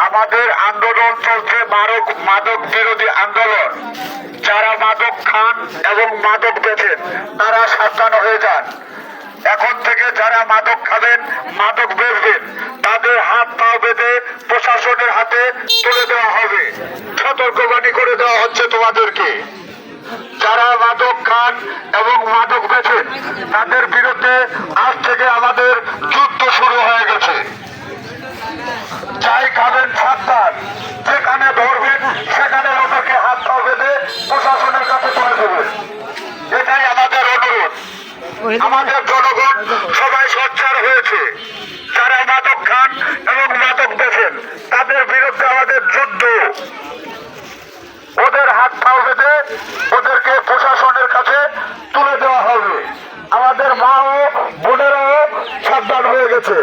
আমাদের আন্দোলন চলছে মাদক বিরোধী আন্দোলন। যারা মাদক খান এবং মাদক বেচেন তারা সাবধান হয়ে যান। এখন থেকে যারা মাদক খাবেন, মাদক বেচবেন, তাদের হাত পা বেঁধে প্রশাসনের হাতে তুলে দেওয়া হবে। সতর্কবাণী করে দেওয়া হচ্ছে তোমাদেরকে। যারা মাদক খান এবং মাদক বেচেন তাদের বিরুদ্ধে আজ থেকে আমাদের যুদ্ধ শুরু হয়ে গেছে। যাই খাবেন সাবধান, যেখানে ধরবেন সেখানে ওদেরকে হাত পা বেঁধে প্রশাসনের কাছে তুলে দেবেন। এটাই আমাদের অনুরোধ। আমাদের জনগণ সবাই সোচ্চার হয়েছে। যারা মাদক খান এবং মাদক বেচেন তাদের বিরুদ্ধে আমাদের যুদ্ধ। ওদের হাত পা বেঁধে ওদেরকে প্রশাসনের কাছে তুলে দেওয়া হবে। আমাদের মা ও বোনেরাও সাবধান হয়ে গেছে।